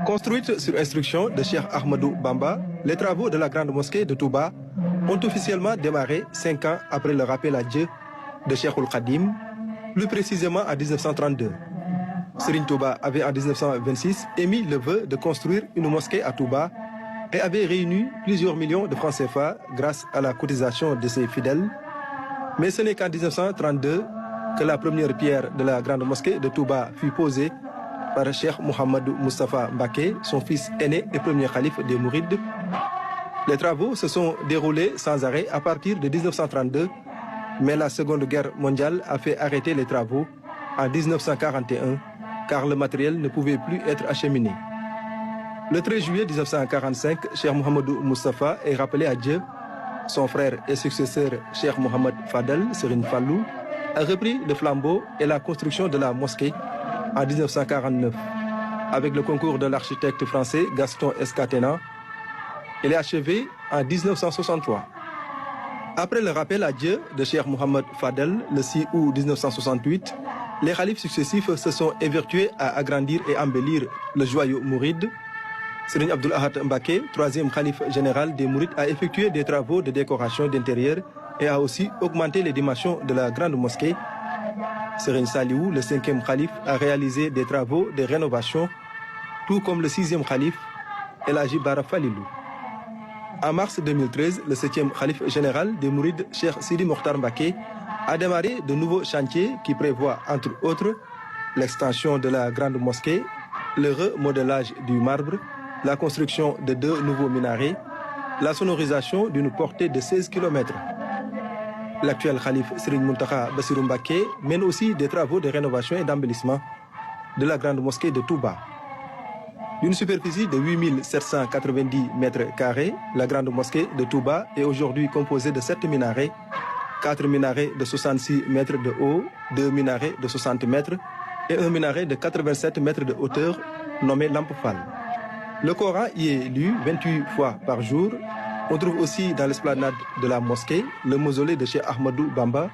Construite sur instruction de Cheikh Ahmadou Bamba, les travaux de la grande mosquée de Touba ont officiellement démarré 5 ans après le rappel à Dieu de Cheikh Khadim, plus précisément en 1932. Serigne Touba avait en 1926 émis le vœu de construire une mosquée à Touba et avait réuni plusieurs millions de francs CFA grâce à la cotisation de ses fidèles. Mais ce n'est qu'en 1932 que la première pierre de la grande mosquée de Touba fut posée par Cheikh Mohamedou Moustapha Mbaké, son fils aîné et premier calife des Mourides. Les travaux se sont déroulés sans arrêt à partir de 1932, mais la Seconde Guerre mondiale a fait arrêter les travaux en 1941, car le matériel ne pouvait plus être acheminé. Le 13 juillet 1945, Cheikh Mohamedou Moustapha est rappelé à Dieu. Son frère et successeur, Cheikh Mohamed Fadel Serigne Fallou, a repris le flambeau et la construction de la mosquée en 1949. Avec le concours de l'architecte français Gaston Escatena, elle est achevée en 1963. Après le rappel à Dieu de Cheikh Mohamed Fadel le 6 août 1968, les khalifes successifs se sont évertués à agrandir et embellir le joyau mouride. Serigne Abdoul Ahad Mbaké, troisième khalife général des Mourides, a effectué des travaux de décoration d'intérieur et a aussi augmenté les dimensions de la grande mosquée. Serigne Saliou, le cinquième khalife, a réalisé des travaux de rénovation, tout comme le sixième khalife, El Hadji Bara Falilou. En mars 2013, le septième khalife général des Mourides, Cheikh Sidi Mokhtar Mbaké, a démarré de nouveaux chantiers qui prévoient, entre autres, l'extension de la grande mosquée, le remodelage du marbre, la construction de 2 nouveaux minarets, la sonorisation d'une portée de 16 km. L'actuel khalife Serigne Mountakha Bassirou Mbacké mène aussi des travaux de rénovation et d'embellissement de la grande mosquée de Touba. D'une superficie de 8790 mètres carrés, la grande mosquée de Touba est aujourd'hui composée de 7 minarets, 4 minarets de 66 mètres de haut, 2 minarets de 60 mètres et un minaret de 87 mètres de hauteur nommé Lampe Fall. Le Coran y est lu 28 fois par jour. On trouve aussi dans l'esplanade de la mosquée le mausolée de Cheikh Ahmadou Bamba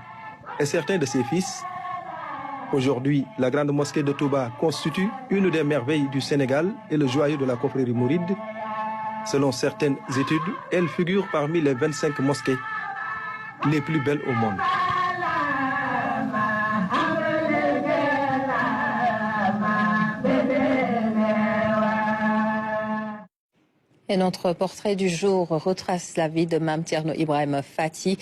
et certains de ses fils. Aujourd'hui, la grande mosquée de Touba constitue une des merveilles du Sénégal et le joyau de la confrérie mouride. Selon certaines études, elle figure parmi les 25 mosquées les plus belles au monde. Et notre portrait du jour retrace la vie de Mame Thierno Ibrahima Fati.